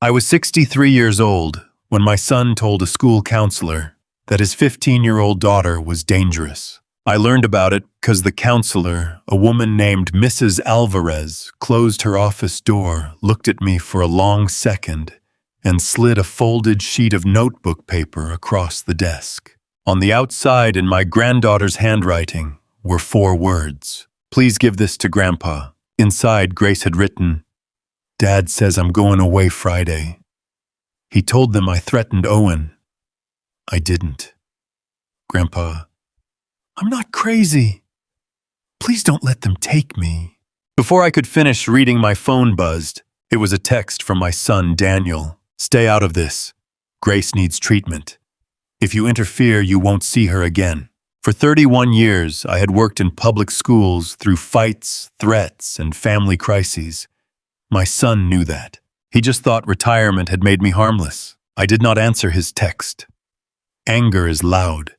I was 63 years old when my son told a school counselor that his 15-year-old daughter was dangerous. I learned about it because the counselor, a woman named Mrs. Alvarez, closed her office door, looked at me for a long second, and slid a folded sheet of notebook paper across the desk. On the outside, in my granddaughter's handwriting, were 4 words. "Please give this to Grandpa." Inside, Grace had written, "Dad says I'm going away Friday. He told them I threatened Owen. I didn't. Grandpa, I'm not crazy. Please don't let them take me." Before I could finish reading, my phone buzzed. It was a text from my son, Daniel. "Stay out of this. Grace needs treatment. If you interfere, you won't see her again." For 31 years, I had worked in public schools through fights, threats, and family crises. My son knew that. He just thought retirement had made me harmless. I did not answer his text. Anger is loud.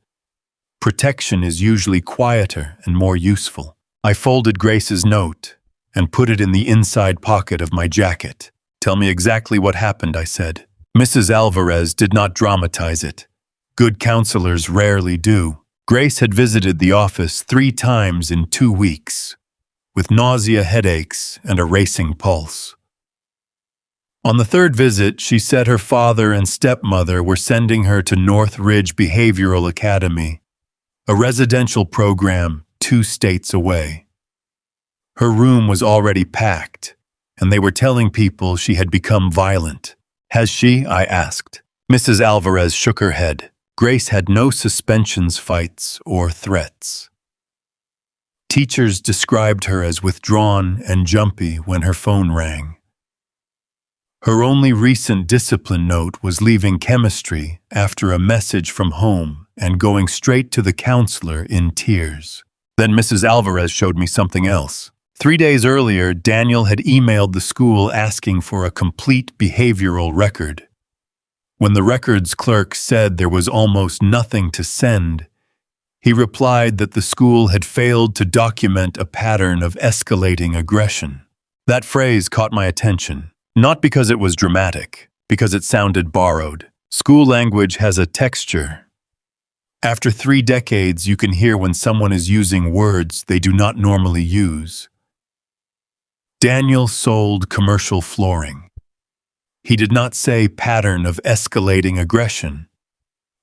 Protection is usually quieter and more useful. I folded Grace's note and put it in the inside pocket of my jacket. "Tell me exactly what happened," I said. Mrs. Alvarez did not dramatize it. Good counselors rarely do. Grace had visited the office 3 times in 2 weeks, with nausea, headaches, and a racing pulse. On the 3rd visit, she said her father and stepmother were sending her to North Ridge Behavioral Academy, a residential program 2 states away. Her room was already packed, and they were telling people she had become violent. "Has she?" I asked. Mrs. Alvarez shook her head. Grace had no suspensions fights or threats. Teachers described her as withdrawn and jumpy when her phone rang. Her only recent discipline note was leaving chemistry after a message from home and going straight to the counselor in tears. Then Mrs. Alvarez showed me something else. 3 days earlier, Daniel had emailed the school asking for a complete behavioral record. When the records clerk said there was almost nothing to send, he replied that the school had failed to document a pattern of escalating aggression. That phrase caught my attention, not because it was dramatic, because it sounded borrowed. School language has a texture. After 3 decades, you can hear when someone is using words they do not normally use. Daniel sold commercial flooring. He did not say pattern of escalating aggression.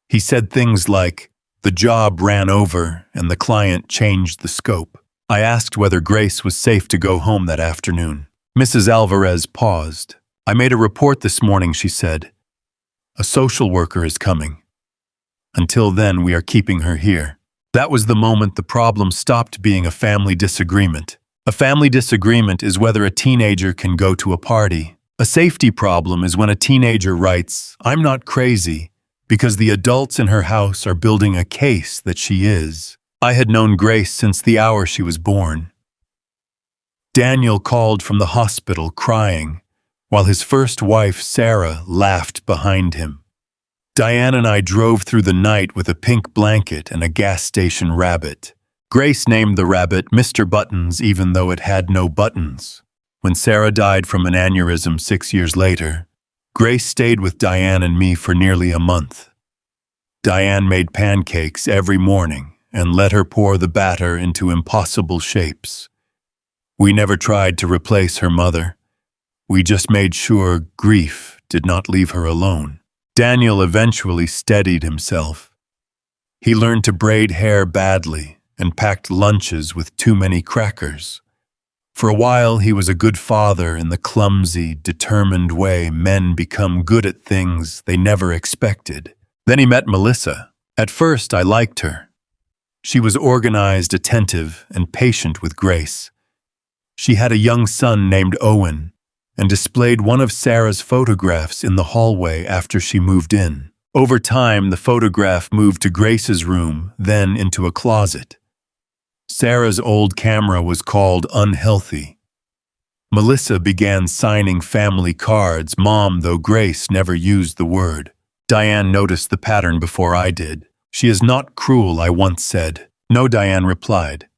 He said things like, "The job ran over and the client changed the scope." I asked whether Grace was safe to go home that afternoon. Mrs. Alvarez paused. "I made a report this morning," she said. "A social worker is coming. Until then, we are keeping her here." That was the moment the problem stopped being a family disagreement. A family disagreement is whether a teenager can go to a party. A safety problem is when a teenager writes, "I'm not crazy," because the adults in her house are building a case that she is. I had known Grace since the hour she was born. Daniel called from the hospital crying, while his first wife, Sarah, laughed behind him. Diane and I drove through the night with a pink blanket and a gas station rabbit. Grace named the rabbit Mr. Buttons even though it had no buttons. When Sarah died from an aneurysm 6 years later, Grace stayed with Diane and me for nearly a month. Diane made pancakes every morning and let her pour the batter into impossible shapes. We never tried to replace her mother. We just made sure grief did not leave her alone. Daniel eventually steadied himself. He learned to braid hair badly and packed lunches with too many crackers. For a while, he was a good father in the clumsy, determined way men become good at things they never expected. Then he met Melissa. At first, I liked her. She was organized, attentive, and patient with Grace. She had a young son named Owen and displayed one of Sarah's photographs in the hallway after she moved in. Over time, the photograph moved to Grace's room, then into a closet. Sarah's old camera was called unhealthy. Melissa began signing family cards, Mom, though Grace never used the word. Diane noticed the pattern before I did. "She is not cruel," I once said. "No," Diane replied.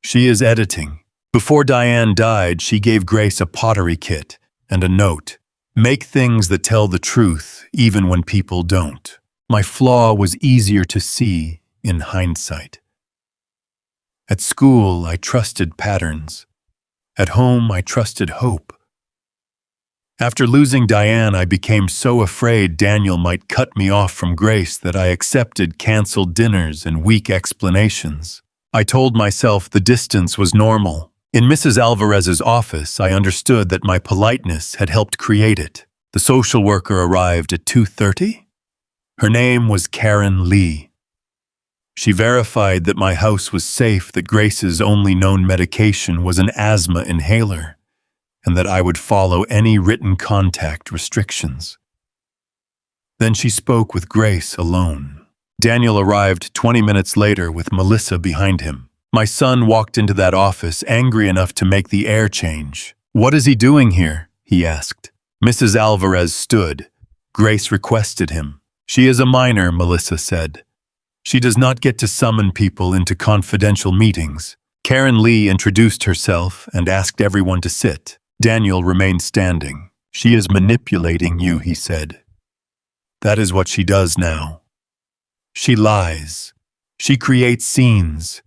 "She is editing." Before Diane died, she gave Grace a pottery kit and a note. Make things that tell the truth even when people don't. My flaw was easier to see in hindsight. At school, I trusted patterns. At home, I trusted hope. After losing Diane, I became so afraid Daniel might cut me off from Grace that I accepted canceled dinners and weak explanations. I told myself the distance was normal. In Mrs. Alvarez's office, I understood that my politeness had helped create it. The social worker arrived at 2:30. Her name was Karen Lee. She verified that my house was safe, that Grace's only known medication was an asthma inhaler, and that I would follow any written contact restrictions. Then she spoke with Grace alone. Daniel arrived 20 minutes later with Melissa behind him. My son walked into that office angry enough to make the air change. "What is he doing here?" he asked. Mrs. Alvarez stood. Grace requested him. "She is a minor," Melissa said. "She does not get to summon people into confidential meetings." Karen Lee introduced herself and asked everyone to sit. Daniel remained standing. "She is manipulating you," he said. "That is what she does now. She lies. She creates scenes.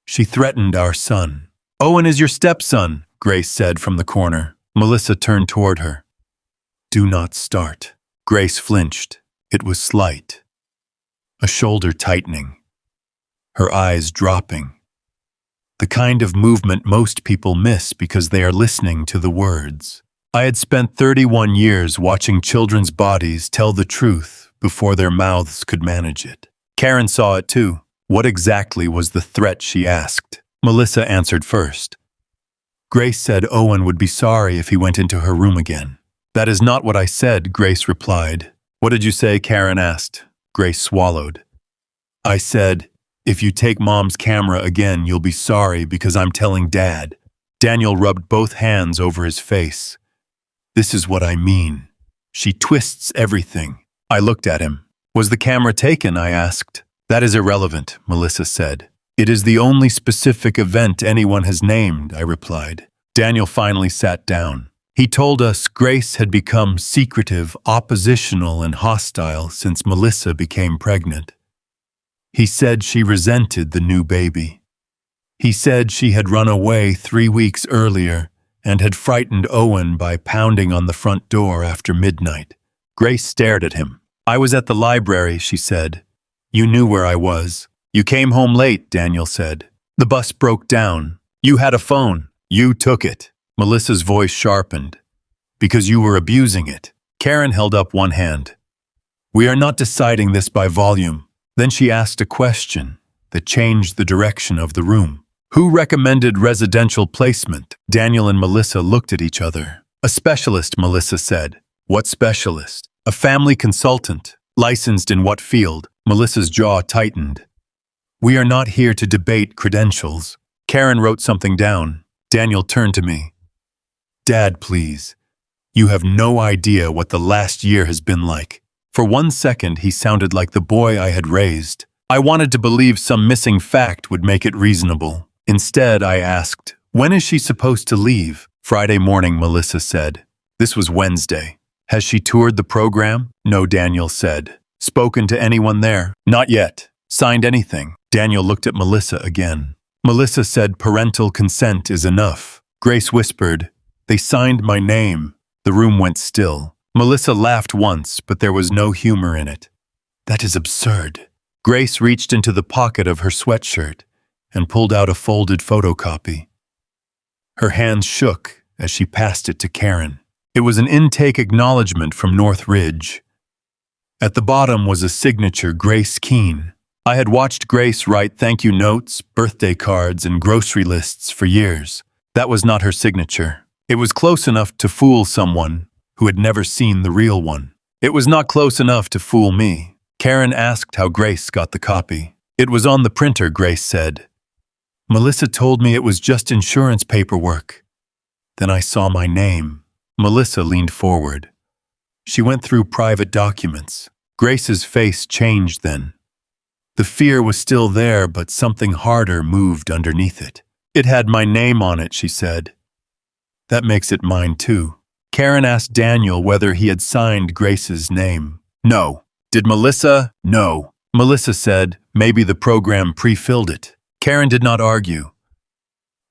She threatened our son." "Owen is your stepson," Grace said from the corner. Melissa turned toward her. "Do not start." Grace flinched. It was slight. A shoulder tightening. Her eyes dropping. The kind of movement most people miss because they are listening to the words. I had spent 31 years watching children's bodies tell the truth before their mouths could manage it. Karen saw it too. What exactly was the threat, she asked. Melissa answered first. Grace said Owen would be sorry if he went into her room again. "That is not what I said," Grace replied. "What did you say?" Karen asked. Grace swallowed. "I said, if you take Mom's camera again, you'll be sorry because I'm telling Dad." Daniel rubbed both hands over his face. "This is what I mean. She twists everything." I looked at him. "Was the camera taken?" I asked. "That is irrelevant," Melissa said. "It is the only specific event anyone has named," I replied. Daniel finally sat down. He told us Grace had become secretive, oppositional, and hostile since Melissa became pregnant. He said she resented the new baby. He said she had run away 3 weeks earlier and had frightened Owen by pounding on the front door after midnight. Grace stared at him. "I was at the library," she said. "You knew where I was." "You came home late," Daniel said. "The bus broke down. You had a phone. You took it." Melissa's voice sharpened. "Because you were abusing it." Karen held up one hand. "We are not deciding this by volume." Then she asked a question that changed the direction of the room. "Who recommended residential placement?" Daniel and Melissa looked at each other. "A specialist," Melissa said. "What specialist?" "A family consultant." "Licensed in what field?" Melissa's jaw tightened. "We are not here to debate credentials." Karen wrote something down. Daniel turned to me. "Dad, please. You have no idea what the last year has been like." For 1 second, he sounded like the boy I had raised. I wanted to believe some missing fact would make it reasonable. Instead, I asked, "When is she supposed to leave?" "Friday morning," Melissa said. This was Wednesday. "Has she toured the program?" "No," Daniel said. "Spoken to anyone there?" "Not yet." "Signed anything?" Daniel looked at Melissa again. Melissa said parental consent is enough. Grace whispered, "They signed my name." The room went still. Melissa laughed once, but there was no humor in it. "That is absurd." Grace reached into the pocket of her sweatshirt and pulled out a folded photocopy. Her hands shook as she passed it to Karen. It was an intake acknowledgement from North Ridge. At the bottom was a signature, Grace Keene. I had watched Grace write thank you notes, birthday cards, and grocery lists for years. That was not her signature. It was close enough to fool someone who had never seen the real one. It was not close enough to fool me. Karen asked how Grace got the copy. "It was on the printer," Grace said. "Melissa told me it was just insurance paperwork." Then I saw my name. Melissa leaned forward. She went through private documents. Grace's face changed then. The fear was still there, but something harder moved underneath it. "It had my name on it," she said. "That makes it mine too." Karen asked Daniel whether he had signed Grace's name. No. Did Melissa? No. Melissa said maybe the program pre-filled it. Karen did not argue.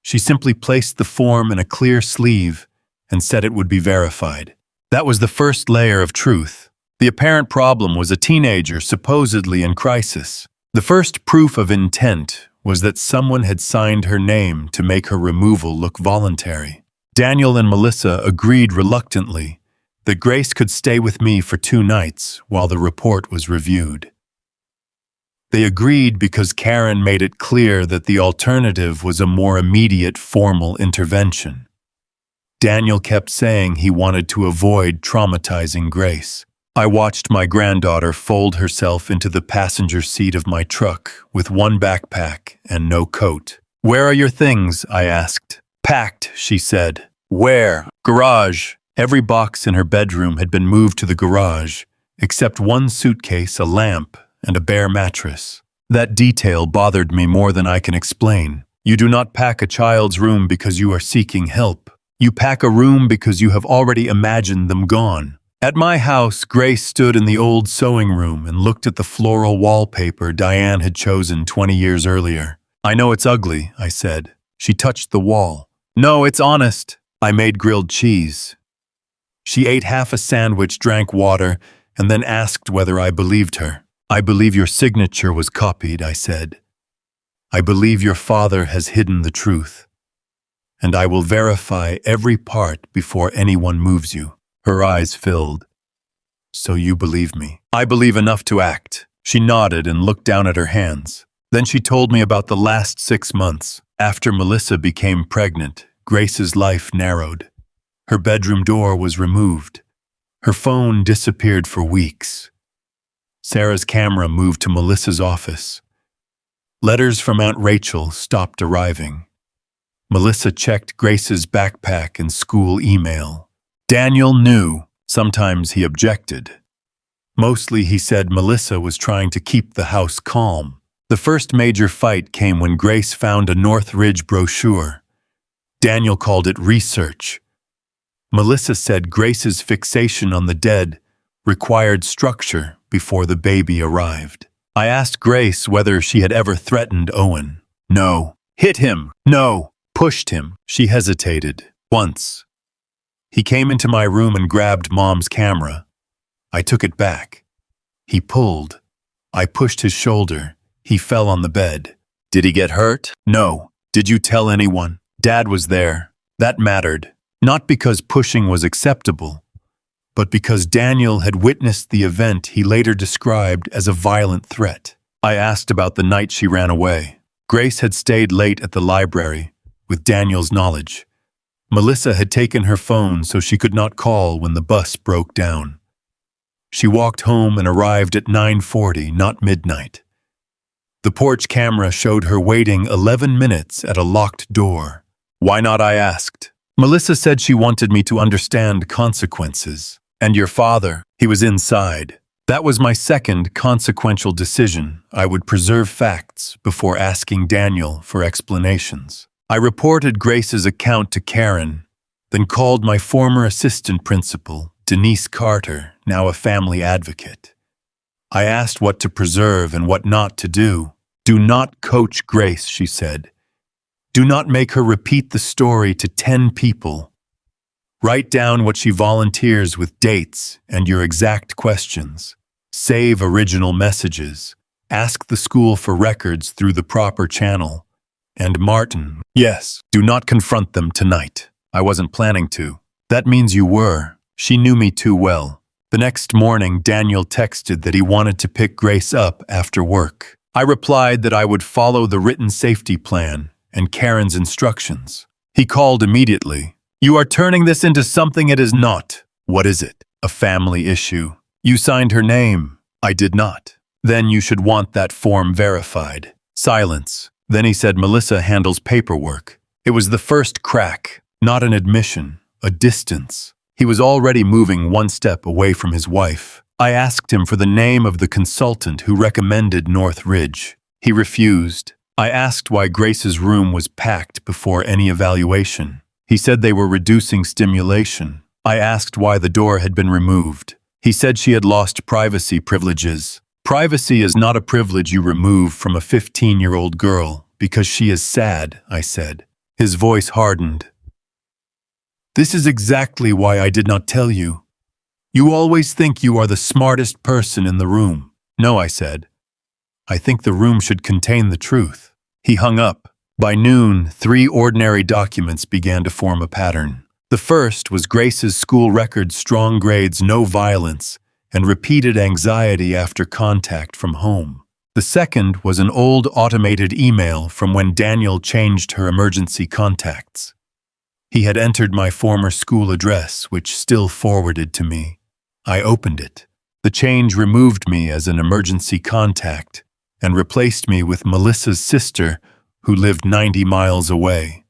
She simply placed the form in a clear sleeve and said it would be verified. That was the first layer of truth. The apparent problem was a teenager supposedly in crisis. The first proof of intent was that someone had signed her name to make her removal look voluntary. Daniel and Melissa agreed reluctantly that Grace could stay with me for 2 nights while the report was reviewed. They agreed because Karen made it clear that the alternative was a more immediate formal intervention. Daniel kept saying he wanted to avoid traumatizing Grace. I watched my granddaughter fold herself into the passenger seat of my truck with one backpack and no coat. "Where are your things?" I asked. "Packed," she said. "Where?" "Garage." Every box in her bedroom had been moved to the garage, except one suitcase, a lamp, and a bare mattress. That detail bothered me more than I can explain. You do not pack a child's room because you are seeking help. You pack a room because you have already imagined them gone. At my house, Grace stood in the old sewing room and looked at the floral wallpaper Diane had chosen 20 years earlier. "I know it's ugly," I said. She touched the wall. "No, it's honest." I made grilled cheese. She ate half a sandwich, drank water, and then asked whether I believed her. "I believe your signature was copied," I said. "I believe your father has hidden the truth. And I will verify every part before anyone moves you." Her eyes filled. "So you believe me?" "I believe enough to act." She nodded and looked down at her hands. Then she told me about the last 6 months. After Melissa became pregnant, Grace's life narrowed. Her bedroom door was removed. Her phone disappeared for weeks. Sarah's camera moved to Melissa's office. Letters from Aunt Rachel stopped arriving. Melissa checked Grace's backpack and school email. Daniel knew. Sometimes he objected. Mostly he said Melissa was trying to keep the house calm. The first major fight came when Grace found a Northridge brochure. Daniel called it research. Melissa said Grace's fixation on the dead required structure before the baby arrived. I asked Grace whether she had ever threatened Owen. "No." "Hit him." "No." "Pushed him." She hesitated. "Once." He came into my room and grabbed Mom's camera. I took it back. He pulled. I pushed his shoulder. He fell on the bed. "Did he get hurt?" "No." "Did you tell anyone?" "Dad was there." That mattered, not because pushing was acceptable, but because Daniel had witnessed the event he later described as a violent threat. I asked about the night she ran away. Grace had stayed late at the library, with Daniel's knowledge. Melissa had taken her phone so she could not call when the bus broke down. She walked home and arrived at 9:40, not midnight. The porch camera showed her waiting 11 minutes at a locked door. "Why not?" I asked. Melissa said she wanted me to understand consequences. "And your father?" "He was inside." That was my second consequential decision. I would preserve facts before asking Daniel for explanations. I reported Grace's account to Karen, then called my former assistant principal, Denise Carter, now a family advocate. I asked what to preserve and what not to do. "Do not coach Grace," she said. "Do not make her repeat the story to 10 people. Write down what she volunteers with dates and your exact questions. Save original messages. Ask the school for records through the proper channel. And Martin, yes, do not confront them tonight." I wasn't planning to. "That means you were." She knew me too well. The next morning, Daniel texted that he wanted to pick Grace up after work. I replied that I would follow the written safety plan and Karen's instructions. He called immediately. "You are turning this into something it is not." "What is it?" "A family issue." "You signed her name." "I did not." "Then you should want that form verified." Silence. Then he said Melissa handles paperwork. It was the first crack, not an admission, a distance. He was already moving one step away from his wife. I asked him for the name of the consultant who recommended Northridge. He refused. I asked why Grace's room was packed before any evaluation. He said they were reducing stimulation. I asked why the door had been removed. He said she had lost privacy privileges. Privacy is not a privilege you remove from a 15-year-old girl because she is sad, I said. His voice hardened. This is exactly why I did not tell you. You always think you are the smartest person in the room. No, I said. I think the room should contain the truth. He hung up. By noon, 3 ordinary documents began to form a pattern. The first was Grace's school record, strong grades, no violence, and repeated anxiety after contact from home. The second was an old automated email from when Daniel changed her emergency contacts. He had entered my former school address, which still forwarded to me. I opened it. The change removed me as an emergency contact and replaced me with Melissa's sister, who lived 90 miles away.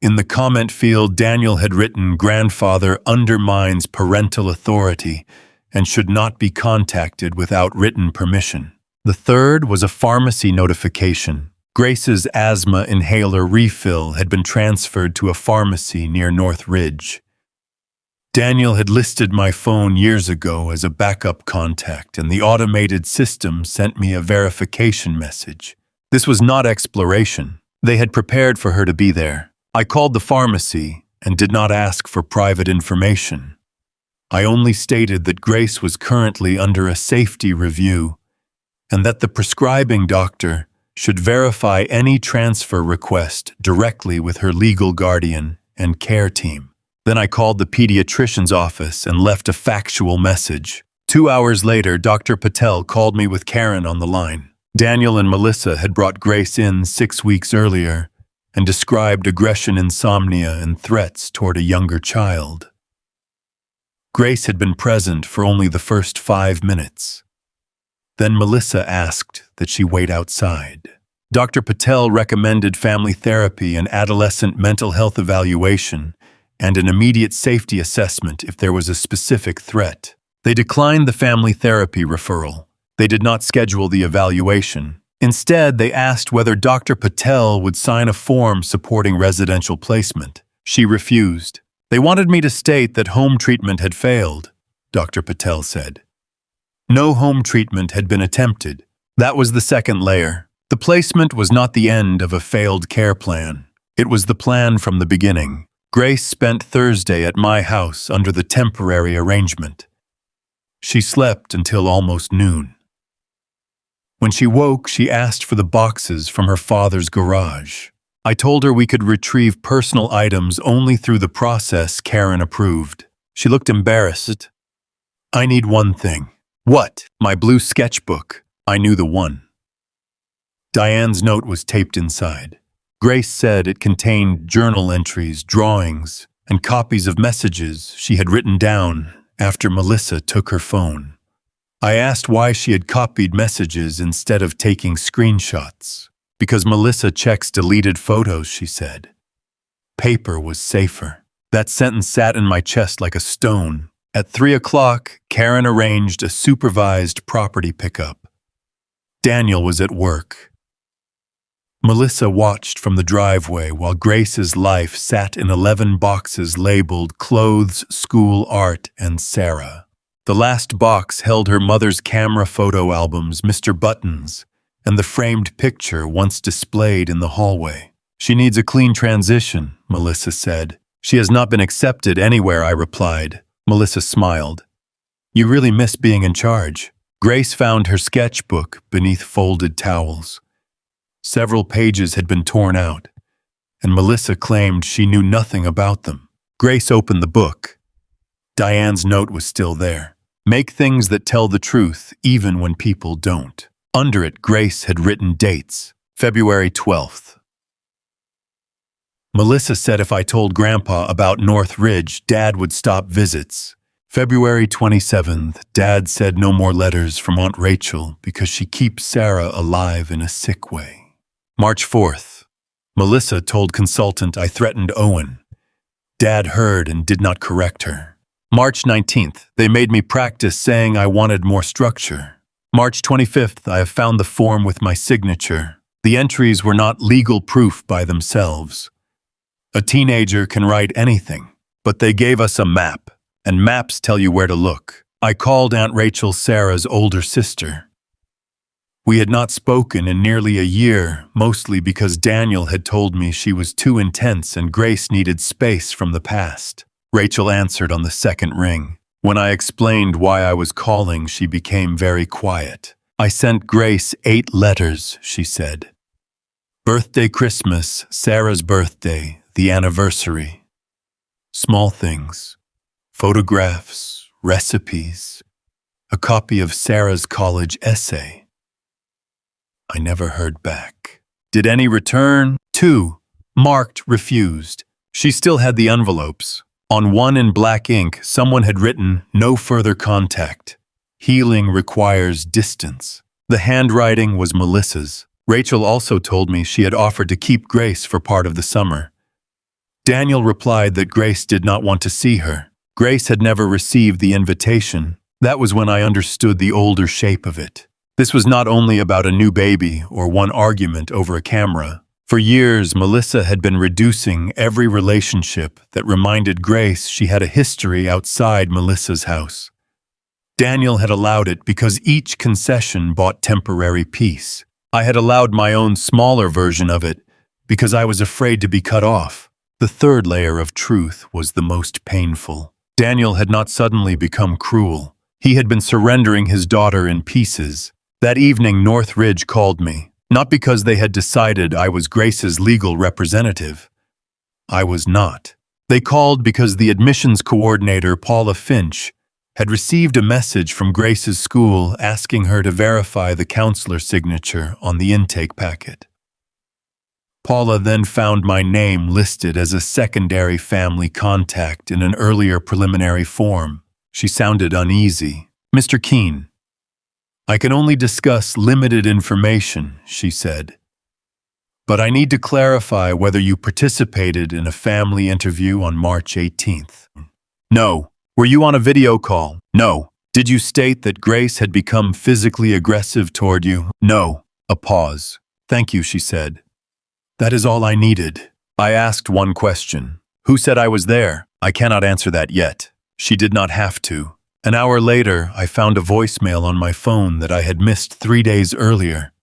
In the comment field, Daniel had written, "Grandfather undermines parental authority and should not be contacted without written permission." The third was a pharmacy notification. Grace's asthma inhaler refill had been transferred to a pharmacy near North Ridge. Daniel had listed my phone years ago as a backup contact, and the automated system sent me a verification message. This was not exploration. They had prepared for her to be there. I called the pharmacy and did not ask for private information. I only stated that Grace was currently under a safety review and that the prescribing doctor should verify any transfer request directly with her legal guardian and care team. Then I called the pediatrician's office and left a factual message. 2 hours later, Dr. Patel called me with Karen on the line. Daniel and Melissa had brought Grace in 6 weeks earlier and described aggression, insomnia, and threats toward a younger child. Grace had been present for only the first 5 minutes. Then Melissa asked that she wait outside. Dr. Patel recommended family therapy and adolescent mental health evaluation and an immediate safety assessment if there was a specific threat. They declined the family therapy referral. They did not schedule the evaluation. Instead, they asked whether Dr. Patel would sign a form supporting residential placement. She refused. They wanted me to state that home treatment had failed, Dr. Patel said. No home treatment had been attempted. That was the second layer. The placement was not the end of a failed care plan. It was the plan from the beginning. Grace spent Thursday at my house under the temporary arrangement. She slept until almost noon. When she woke, she asked for the boxes from her father's garage. I told her we could retrieve personal items only through the process Karen approved. She looked embarrassed. I need one thing. What? My blue sketchbook. I knew the one. Diane's note was taped inside. Grace said it contained journal entries, drawings, and copies of messages she had written down after Melissa took her phone. I asked why she had copied messages instead of taking screenshots. Because Melissa checks deleted photos, she said. Paper was safer. That sentence sat in my chest like a stone. At 3 o'clock, Karen arranged a supervised property pickup. Daniel was at work. Melissa watched from the driveway while Grace's life sat in 11 boxes labeled Clothes, School, Art, and Sarah. The last box held her mother's camera photo albums, Mr. Buttons, and the framed picture once displayed in the hallway. She needs a clean transition, Melissa said. She has not been accepted anywhere, I replied. Melissa smiled. You really miss being in charge. Grace found her sketchbook beneath folded towels. Several pages had been torn out, and Melissa claimed she knew nothing about them. Grace opened the book. Diane's note was still there. Make things that tell the truth, even when people don't. Under it, Grace had written dates. February 12th. Melissa said if I told Grandpa about North Ridge, Dad would stop visits. February 27th, Dad said no more letters from Aunt Rachel because she keeps Sarah alive in a sick way. March 4th. Melissa told consultant I threatened Owen. Dad heard and did not correct her. March 19th, they made me practice saying I wanted more structure. March 25th, I have found the form with my signature. The entries were not legal proof by themselves. A teenager can write anything, but they gave us a map. and maps tell you where to look. I called Aunt Rachel, Sarah's older sister. We had not spoken in nearly a year, mostly because Daniel had told me she was too intense and Grace needed space from the past. Rachel answered on the second ring. When I explained why I was calling, she became very quiet. I sent Grace 8 letters, she said. Birthday, Christmas, Sarah's birthday, the anniversary. Small things. Photographs, recipes, a copy of Sarah's college essay. I never heard back. Did any return? 2. Marked refused. She still had the envelopes. On one in black ink, someone had written, "No further contact. Healing requires distance." The handwriting was Melissa's. Rachel also told me she had offered to keep Grace for part of the summer. Daniel replied that Grace did not want to see her. Grace had never received the invitation. That was when I understood the older shape of it. This was not only about a new baby or one argument over a camera. For years, Melissa had been reducing every relationship that reminded Grace she had a history outside Melissa's house. Daniel had allowed it because each concession bought temporary peace. I had allowed my own smaller version of it because I was afraid to be cut off. The third layer of truth was the most painful. Daniel had not suddenly become cruel. He had been surrendering his daughter in pieces. That evening, Northridge called me, not because they had decided I was Grace's legal representative. I was not. They called because the admissions coordinator, Paula Finch, had received a message from Grace's school asking her to verify the counselor's signature on the intake packet. Paula then found my name listed as a secondary family contact in an earlier preliminary form. She sounded uneasy. "Mr. Keene, I can only discuss limited information," she said. "But I need to clarify whether you participated in a family interview on March 18th. No. Were you on a video call? No. Did you state that Grace had become physically aggressive toward you? No." A pause. "Thank you," she said. "That is all I needed." I asked one question. "Who said I was there?" "I cannot answer that yet." She did not have to. An hour later, I found a voicemail on my phone that I had missed 3 days earlier.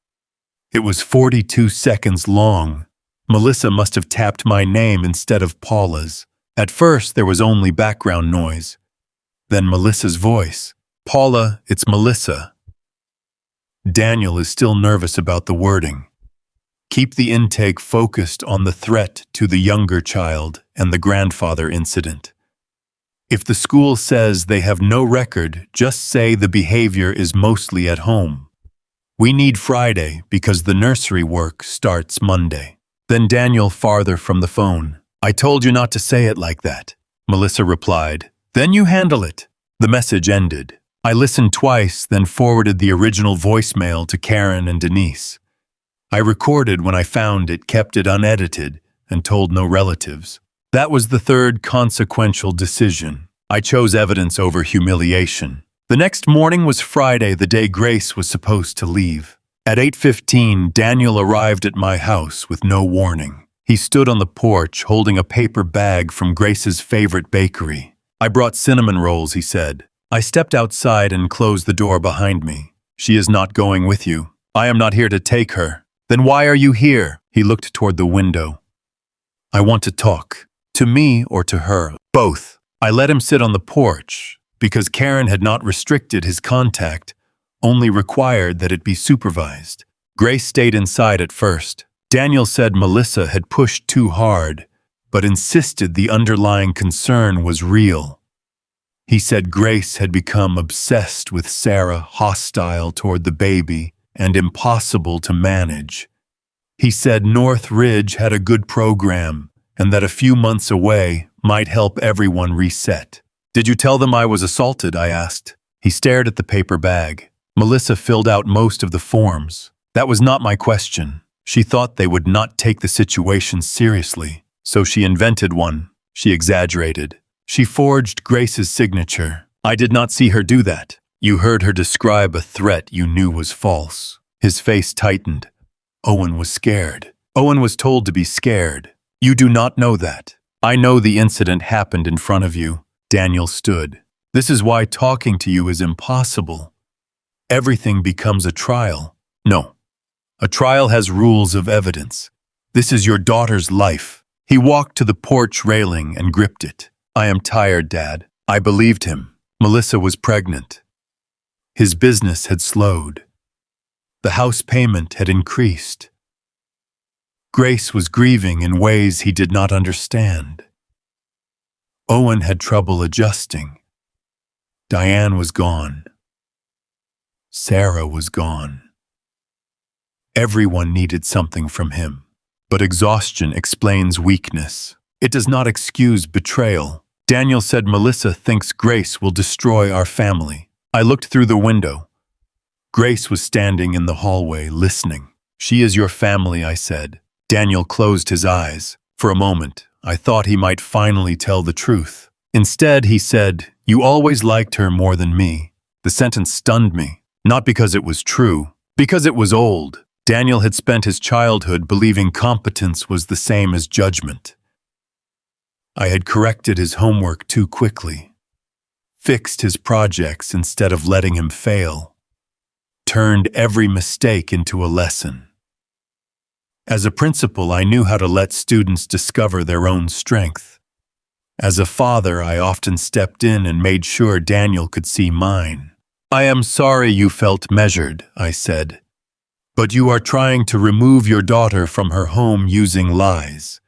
It was 42 seconds long. Melissa must have tapped my name instead of Paula's. At first, there was only background noise. Then Melissa's voice. "Paula, it's Melissa. Daniel is still nervous about the wording. Keep the intake focused on the threat to the younger child and the grandfather incident. If the school says they have no record, just say the behavior is mostly at home. We need Friday because the nursery work starts Monday." Then Daniel farther from the phone. "I told you not to say it like that," Melissa replied. "Then you handle it." The message ended. I listened twice, then forwarded the original voicemail to Karen and Denise. I recorded when I found it, kept it unedited, and told no relatives. That was the third consequential decision. I chose evidence over humiliation. The next morning was Friday, the day Grace was supposed to leave. At 8:15, Daniel arrived at my house with no warning. He stood on the porch holding a paper bag from Grace's favorite bakery. "I brought cinnamon rolls," he said. I stepped outside and closed the door behind me. "She is not going with you." "I am not here to take her." "Then why are you here?" He looked toward the window. "I want to talk. To me or to her? Both." I let him sit on the porch because Karen had not restricted his contact, only required that it be supervised. Grace stayed inside at first. Daniel said Melissa had pushed too hard, but insisted the underlying concern was real. He said Grace had become obsessed with Sarah, hostile toward the baby, and impossible to manage. He said Northridge had a good program, and that a few months away might help everyone reset. "Did you tell them I was assaulted?" I asked. He stared at the paper bag. Melissa filled out most of the forms. That was not my question. She thought they would not take the situation seriously, so she invented one. She exaggerated. She forged Grace's signature. I did not see her do that. You heard her describe a threat you knew was false. His face tightened. Owen was scared. Owen was told to be scared. You do not know that. I know the incident happened in front of you. Daniel stood. This is why talking to you is impossible. Everything becomes a trial. No. A trial has rules of evidence. This is your daughter's life. He walked to the porch railing and gripped it. I am tired, Dad. I believed him. Melissa was pregnant. His business had slowed. The house payment had increased. Grace was grieving in ways he did not understand. Owen had trouble adjusting. Diane was gone. Sarah was gone. Everyone needed something from him. But exhaustion explains weakness. It does not excuse betrayal. Daniel said Melissa thinks Grace will destroy our family. I looked through the window. Grace was standing in the hallway, listening. She is your family, I said. Daniel closed his eyes. For a moment, I thought he might finally tell the truth. Instead, he said, you always liked her more than me. The sentence stunned me, not because it was true, because it was old. Daniel had spent his childhood believing competence was the same as judgment. I had corrected his homework too quickly, fixed his projects instead of letting him fail, turned every mistake into a lesson. As a principal, I knew how to let students discover their own strength. As a father, I often stepped in and made sure Daniel could see mine. I am sorry you felt measured, I said. But you are trying to remove your daughter from her home using lies.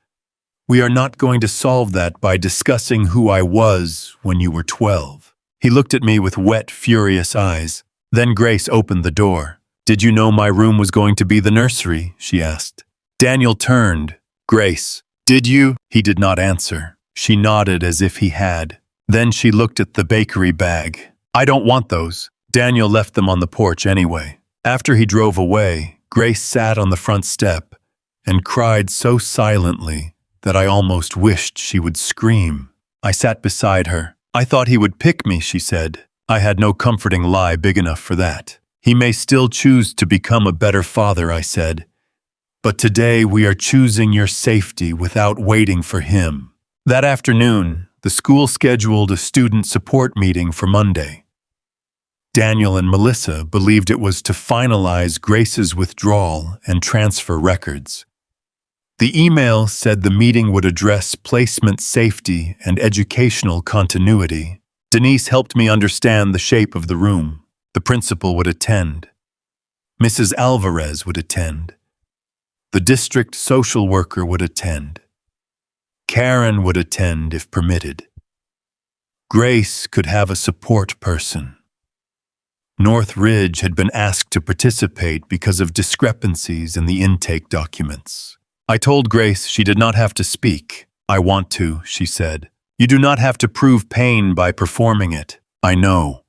We are not going to solve that by discussing who I was when you were 12. He looked at me with wet, furious eyes. Then Grace opened the door. Did you know my room was going to be the nursery? She asked. Daniel turned. Grace, did you? He did not answer. She nodded as if he had. Then she looked at the bakery bag. I don't want those. Daniel left them on the porch anyway. After he drove away, Grace sat on the front step and cried so silently that I almost wished she would scream. I sat beside her. I thought he would pick me, she said. I had no comforting lie big enough for that. He may still choose to become a better father, I said. But today we are choosing your safety without waiting for him. That afternoon, the school scheduled a student support meeting for Monday. Daniel and Melissa believed it was to finalize Grace's withdrawal and transfer records. The email said the meeting would address placement safety and educational continuity. Denise helped me understand the shape of the room. The principal would attend. Mrs. Alvarez would attend. The district social worker would attend. Karen would attend if permitted. Grace could have a support person. North Ridge had been asked to participate because of discrepancies in the intake documents. I told Grace she did not have to speak. I want to, she said. You do not have to prove pain by performing it. I know.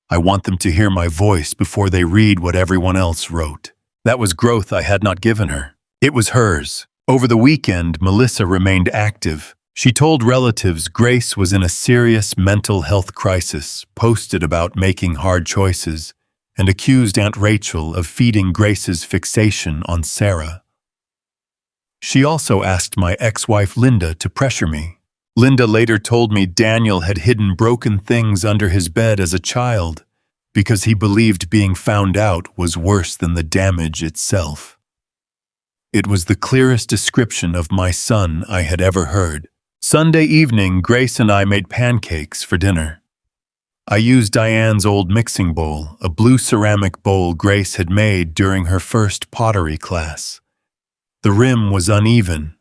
I want them to hear my voice before they read what everyone else wrote. That was growth I had not given her. It was hers. Over the weekend, Melissa remained active. She told relatives Grace was in a serious mental health crisis, posted about making hard choices, and accused Aunt Rachel of feeding Grace's fixation on Sarah. She also asked my ex-wife Linda to pressure me. Linda later told me Daniel had hidden broken things under his bed as a child because he believed being found out was worse than the damage itself. It was the clearest description of my son I had ever heard. Sunday evening, Grace and I made pancakes for dinner. I used Diane's old mixing bowl, a blue ceramic bowl Grace had made during her first pottery class. The rim was uneven.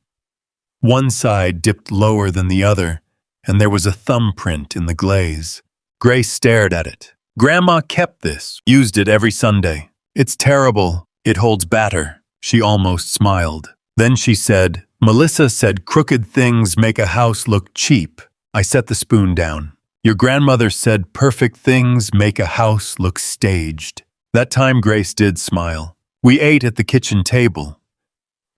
One side dipped lower than the other, and there was a thumbprint in the glaze. Grace stared at it. Grandma kept this, used it every Sunday. It's terrible. It holds batter. She almost smiled. Then she said, Melissa said crooked things make a house look cheap. I set the spoon down. Your grandmother said perfect things make a house look staged. That time Grace did smile. We ate at the kitchen table.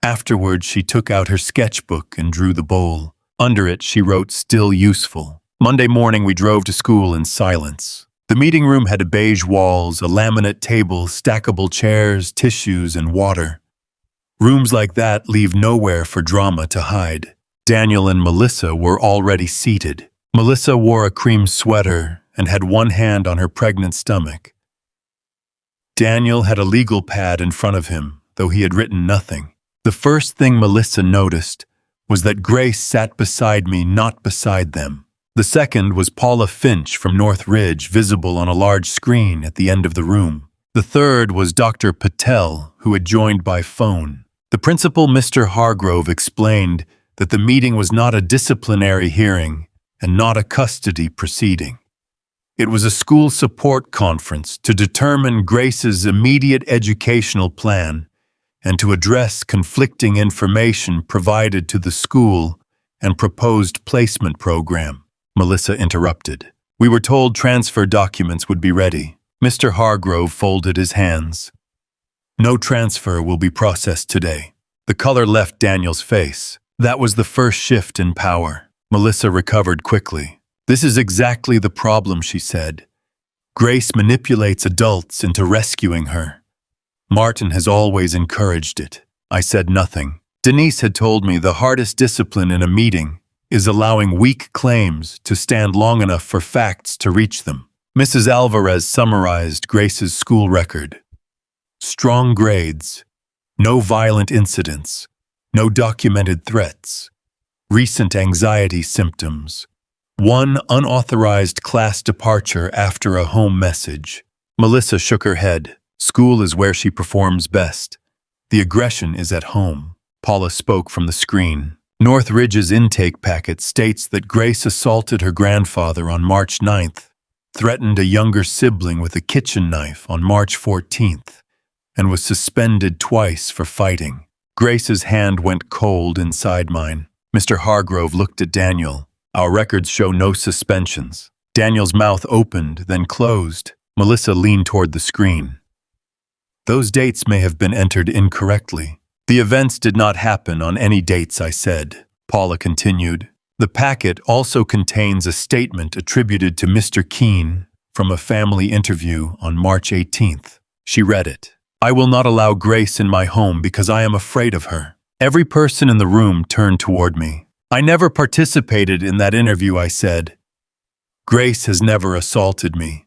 Afterward, she took out her sketchbook and drew the bowl. Under it, she wrote, still useful. Monday morning, we drove to school in silence. The meeting room had beige walls, a laminate table, stackable chairs, tissues, and water. Rooms like that leave nowhere for drama to hide. Daniel and Melissa were already seated. Melissa wore a cream sweater and had one hand on her pregnant stomach. Daniel had a legal pad in front of him, though he had written nothing. The first thing Melissa noticed was that Grace sat beside me, not beside them. The second was Paula Finch from North Ridge, visible on a large screen at the end of the room. The third was Dr. Patel, who had joined by phone. The principal, Mr. Hargrove, explained that the meeting was not a disciplinary hearing and not a custody proceeding. It was a school support conference to determine Grace's immediate educational plan and to address conflicting information provided to the school and proposed placement program. Melissa interrupted. We were told transfer documents would be ready. Mr. Hargrove folded his hands. No transfer will be processed today. The color left Daniel's face. That was the first shift in power. Melissa recovered quickly. This is exactly the problem, she said. Grace manipulates adults into rescuing her. Martin has always encouraged it. I said nothing. Denise had told me the hardest discipline in a meeting is allowing weak claims to stand long enough for facts to reach them. Mrs. Alvarez summarized Grace's school record. Strong grades, no violent incidents, no documented threats, recent anxiety symptoms, one unauthorized class departure after a home message. Melissa shook her head. School is where she performs best. The aggression is at home. Paula spoke from the screen. North Ridge's intake packet states that Grace assaulted her grandfather on March 9th, threatened a younger sibling with a kitchen knife on March 14th, and was suspended twice for fighting. Grace's hand went cold inside mine. Mr. Hargrove looked at Daniel. Our records show no suspensions. Daniel's mouth opened, then closed. Melissa leaned toward the screen. Those dates may have been entered incorrectly. The events did not happen on any dates, I said. Paula continued. The packet also contains a statement attributed to Mr. Keene from a family interview on March 18th. She read it. I will not allow Grace in my home because I am afraid of her. Every person in the room turned toward me. I never participated in that interview, I said. Grace has never assaulted me.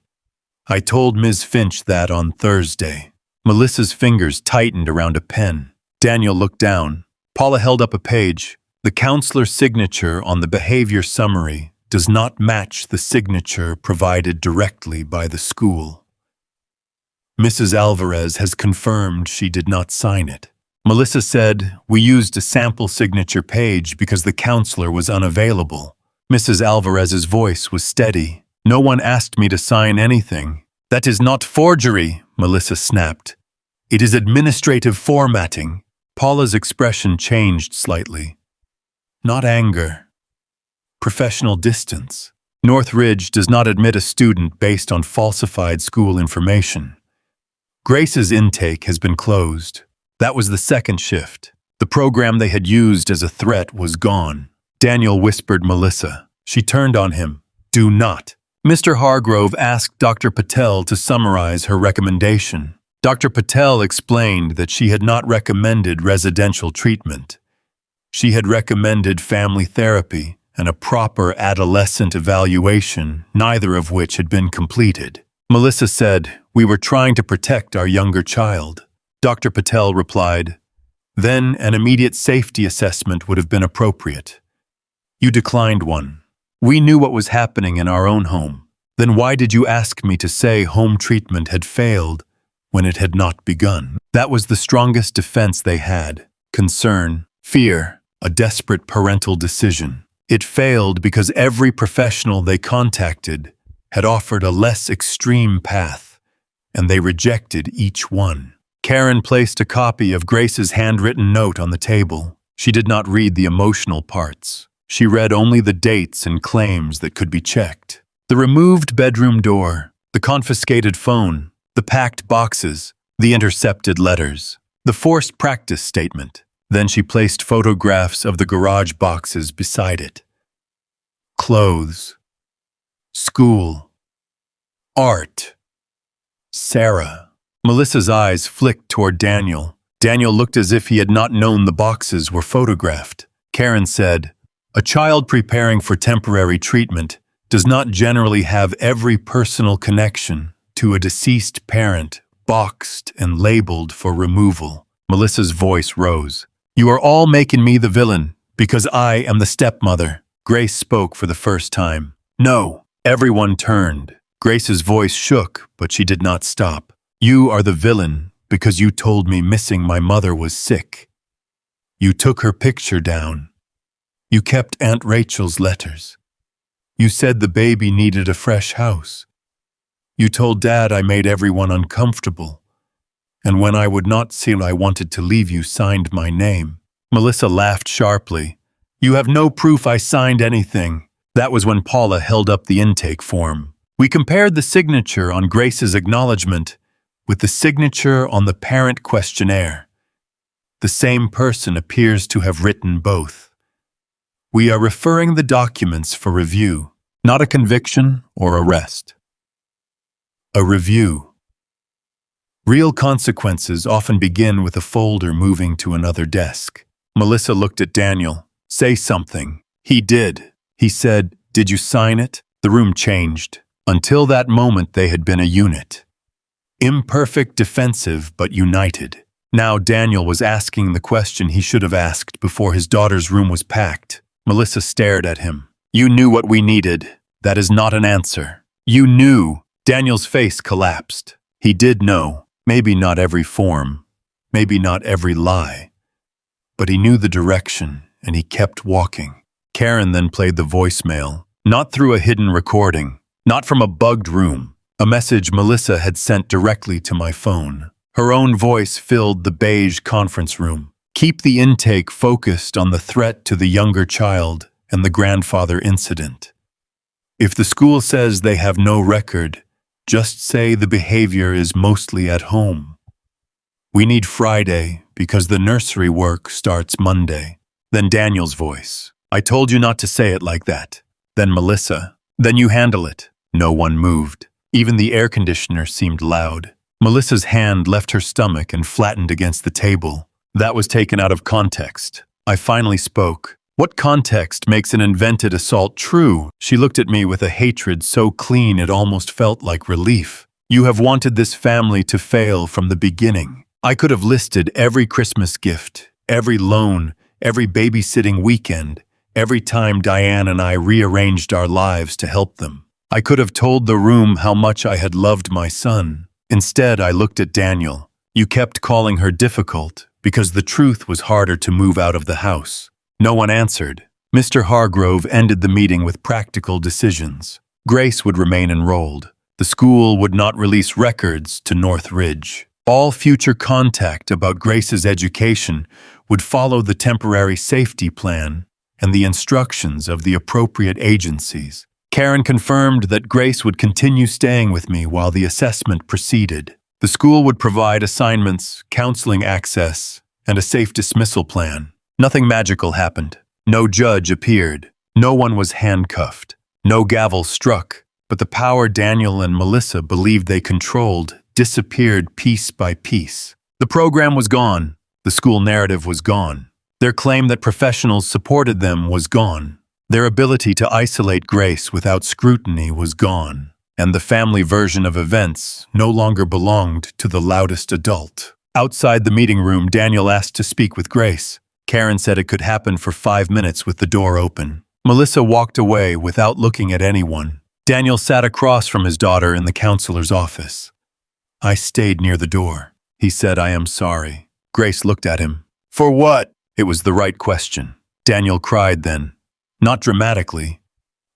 I told Ms. Finch that on Thursday. Melissa's fingers tightened around a pen. Daniel looked down. Paula held up a page. The counselor's signature on the behavior summary does not match the signature provided directly by the school. Mrs. Alvarez has confirmed she did not sign it. Melissa said, we used a sample signature page because the counselor was unavailable. Mrs. Alvarez's voice was steady. No one asked me to sign anything. That is not forgery, Melissa snapped. It is administrative formatting. Paula's expression changed slightly. Not anger. Professional distance. North Ridge does not admit a student based on falsified school information. Grace's intake has been closed. That was the second shift. The program they had used as a threat was gone. Daniel whispered Melissa. She turned on him. Do not. Mr. Hargrove asked Dr. Patel to summarize her recommendation. Dr. Patel explained that she had not recommended residential treatment. She had recommended family therapy and a proper adolescent evaluation, neither of which had been completed. Melissa said, we were trying to protect our younger child. Dr. Patel replied, then an immediate safety assessment would have been appropriate. You declined one. We knew what was happening in our own home. Then why did you ask me to say home treatment had failed when it had not begun? That was the strongest defense they had. Concern, fear, a desperate parental decision. It failed because every professional they contacted had offered a less extreme path, and they rejected each one. Karen placed a copy of Grace's handwritten note on the table. She did not read the emotional parts. She read only the dates and claims that could be checked. The removed bedroom door, the confiscated phone, the packed boxes, the intercepted letters, the forced practice statement. Then she placed photographs of the garage boxes beside it. Clothes, school, art, Sarah. Melissa's eyes flicked toward Daniel. Daniel looked as if he had not known the boxes were photographed. Karen said, A child preparing for temporary treatment does not generally have every personal connection to a deceased parent boxed and labeled for removal. Melissa's voice rose. You are all making me the villain because I am the stepmother. Grace spoke for the first time. No. Everyone turned. Grace's voice shook, but she did not stop. You are the villain because you told me missing my mother was sick. You took her picture down. You kept Aunt Rachel's letters. You said the baby needed a fresh house. You told Dad I made everyone uncomfortable. And when I would not say I wanted to leave, you signed my name. Melissa laughed sharply. You have no proof I signed anything. That was when Paula held up the intake form. We compared the signature on Grace's acknowledgement with the signature on the parent questionnaire. The same person appears to have written both. We are referring the documents for review, not a conviction or arrest. A review. Real consequences often begin with a folder moving to another desk. Melissa looked at Daniel. Say something. He did. He said, Did you sign it? The room changed. Until that moment, they had been a unit. Imperfect, defensive, but united. Now Daniel was asking the question he should have asked before his daughter's room was packed. Melissa stared at him. You knew what we needed. That is not an answer. You knew. Daniel's face collapsed. He did know. Maybe not every form. Maybe not every lie. But he knew the direction, and he kept walking. Karen then played the voicemail. Not through a hidden recording. Not from a bugged room. A message Melissa had sent directly to my phone. Her own voice filled the beige conference room. Keep the intake focused on the threat to the younger child and the grandfather incident. If the school says they have no record, just say the behavior is mostly at home. We need Friday because the nursery work starts Monday. Then Daniel's voice. I told you not to say it like that. Then Melissa. Then you handle it. No one moved. Even the air conditioner seemed loud. Melissa's hand left her stomach and flattened against the table. That was taken out of context. I finally spoke. What context makes an invented assault true? She looked at me with a hatred so clean it almost felt like relief. You have wanted this family to fail from the beginning. I could have listed every Christmas gift, every loan, every babysitting weekend, every time Diane and I rearranged our lives to help them. I could have told the room how much I had loved my son. Instead, I looked at Daniel. You kept calling her difficult because the truth was harder to move out of the house. No one answered. Mr. Hargrove ended the meeting with practical decisions. Grace would remain enrolled. The school would not release records to North Ridge. All future contact about Grace's education would follow the temporary safety plan and the instructions of the appropriate agencies. Karen confirmed that Grace would continue staying with me while the assessment proceeded. The school would provide assignments, counseling access, and a safe dismissal plan. Nothing magical happened. No judge appeared. No one was handcuffed. No gavel struck. But the power Daniel and Melissa believed they controlled disappeared piece by piece. The program was gone. The school narrative was gone. Their claim that professionals supported them was gone. Their ability to isolate Grace without scrutiny was gone. And the family version of events no longer belonged to the loudest adult. Outside the meeting room, Daniel asked to speak with Grace. Karen said it could happen for 5 minutes with the door open. Melissa walked away without looking at anyone. Daniel sat across from his daughter in the counselor's office. I stayed near the door. He said, I am sorry. Grace looked at him. For what? It was the right question. Daniel cried then. Not dramatically.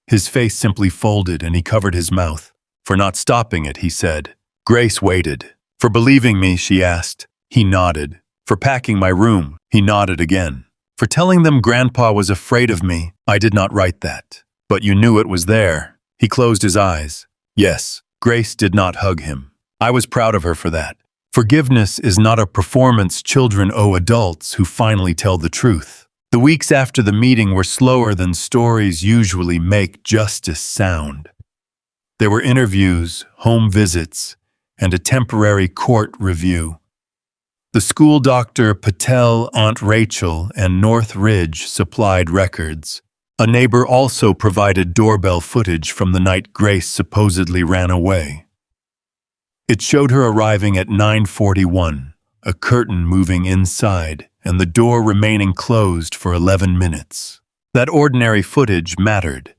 His face simply folded and he covered his mouth. For not stopping it, he said. Grace waited. For believing me, she asked. He nodded. For packing my room, he nodded again. For telling them Grandpa was afraid of me, I did not write that. But you knew it was there. He closed his eyes. Yes, Grace did not hug him. I was proud of her for that. Forgiveness is not a performance children owe adults who finally tell the truth. The weeks after the meeting were slower than stories usually make justice sound. There were interviews, home visits, and a temporary court review. The school doctor, Patel, Aunt Rachel, and North Ridge supplied records. A neighbor also provided doorbell footage from the night Grace supposedly ran away. It showed her arriving at 9:41, a curtain moving inside, and the door remaining closed for 11 minutes. That ordinary footage mattered.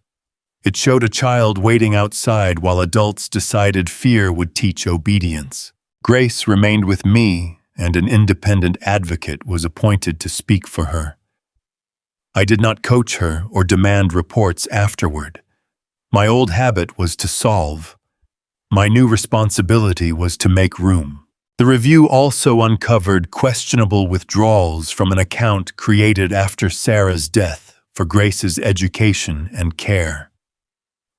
It showed a child waiting outside while adults decided fear would teach obedience. Grace remained with me, and an independent advocate was appointed to speak for her. I did not coach her or demand reports afterward. My old habit was to solve. My new responsibility was to make room. The review also uncovered questionable withdrawals from an account created after Sarah's death for Grace's education and care.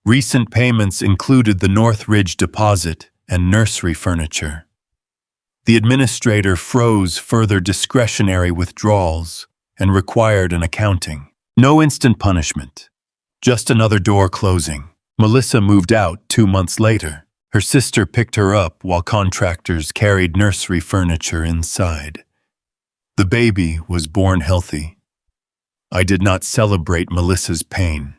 Recent payments included the Northridge deposit and nursery furniture. The administrator froze further discretionary withdrawals and required an accounting. No instant punishment, just another door closing. Melissa moved out 2 months later. Her sister picked her up while contractors carried nursery furniture inside. The baby was born healthy. I did not celebrate Melissa's pain.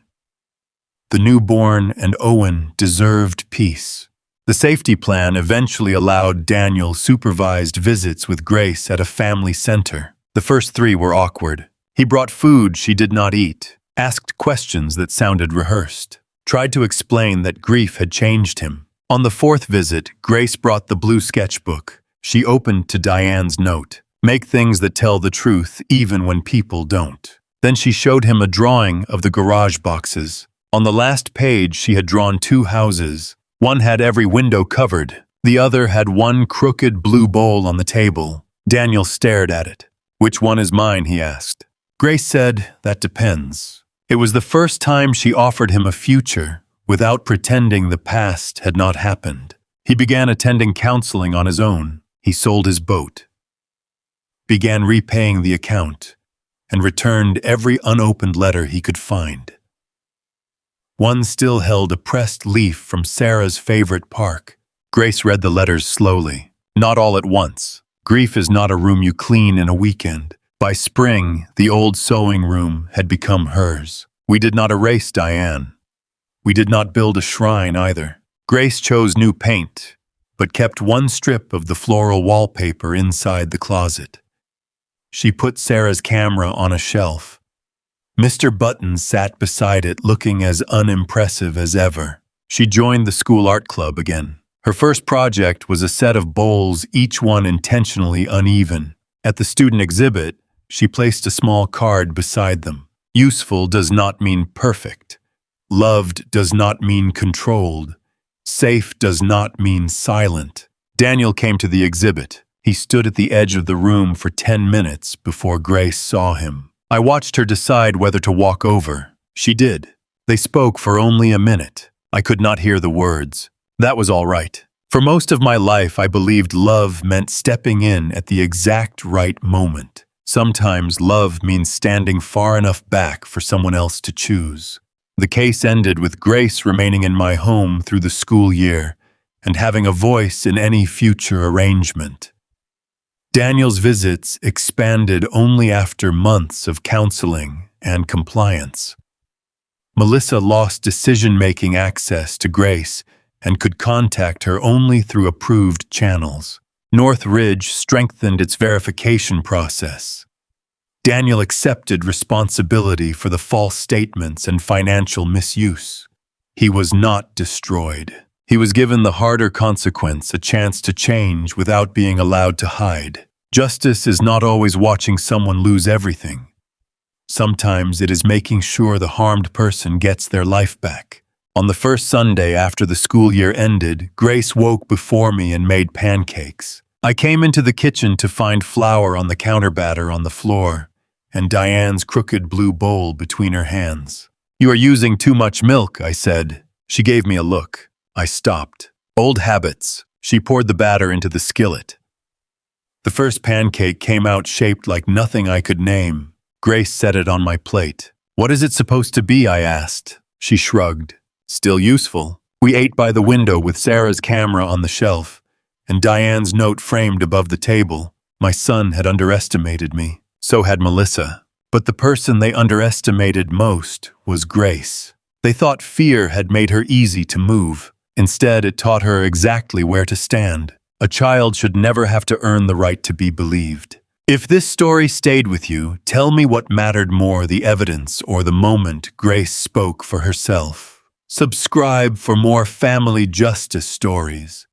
The newborn and Owen deserved peace. The safety plan eventually allowed Daniel supervised visits with Grace at a family center. The first 3 were awkward. He brought food she did not eat, asked questions that sounded rehearsed, tried to explain that grief had changed him. On the 4th visit, Grace brought the blue sketchbook. She opened to Diane's note, "Make things that tell the truth even when people don't." Then she showed him a drawing of the garage boxes. On the last page, she had drawn 2 houses. One had every window covered. The other had one crooked blue bowl on the table. Daniel stared at it. "Which one is mine?" he asked. Grace said, "That depends." It was the first time she offered him a future without pretending the past had not happened. He began attending counseling on his own. He sold his boat, began repaying the account, and returned every unopened letter he could find. One still held a pressed leaf from Sarah's favorite park. Grace read the letters slowly, not all at once. Grief is not a room you clean in a weekend. By spring, the old sewing room had become hers. We did not erase Diane. We did not build a shrine either. Grace chose new paint, but kept one strip of the floral wallpaper inside the closet. She put Sarah's camera on a shelf. Mr. Button sat beside it, looking as unimpressive as ever. She joined the school art club again. Her first project was a set of bowls, each one intentionally uneven. At the student exhibit, she placed a small card beside them. Useful does not mean perfect. Loved does not mean controlled. Safe does not mean silent. Daniel came to the exhibit. He stood at the edge of the room for 10 minutes before Grace saw him. I watched her decide whether to walk over. She did. They spoke for only a minute. I could not hear the words. That was all right. For most of my life, I believed love meant stepping in at the exact right moment. Sometimes love means standing far enough back for someone else to choose. The case ended with Grace remaining in my home through the school year and having a voice in any future arrangement. Daniel's visits expanded only after months of counseling and compliance. Melissa lost decision-making access to Grace and could contact her only through approved channels. Northridge strengthened its verification process. Daniel accepted responsibility for the false statements and financial misuse. He was not destroyed. He was given the harder consequence, a chance to change without being allowed to hide. Justice is not always watching someone lose everything. Sometimes it is making sure the harmed person gets their life back. On the first Sunday after the school year ended, Grace woke before me and made pancakes. I came into the kitchen to find flour on the counter batter on the floor and Diane's crooked blue bowl between her hands. "You are using too much milk," I said. She gave me a look. I stopped. Old habits. She poured the batter into the skillet. The first pancake came out shaped like nothing I could name. Grace set it on my plate. "What is it supposed to be?" I asked. She shrugged. "Still useful." We ate by the window with Sarah's camera on the shelf and Diane's note framed above the table. My son had underestimated me. So had Melissa. But the person they underestimated most was Grace. They thought fear had made her easy to move. Instead, it taught her exactly where to stand. A child should never have to earn the right to be believed. If this story stayed with you, tell me what mattered more, the evidence or the moment Grace spoke for herself. Subscribe for more family justice stories.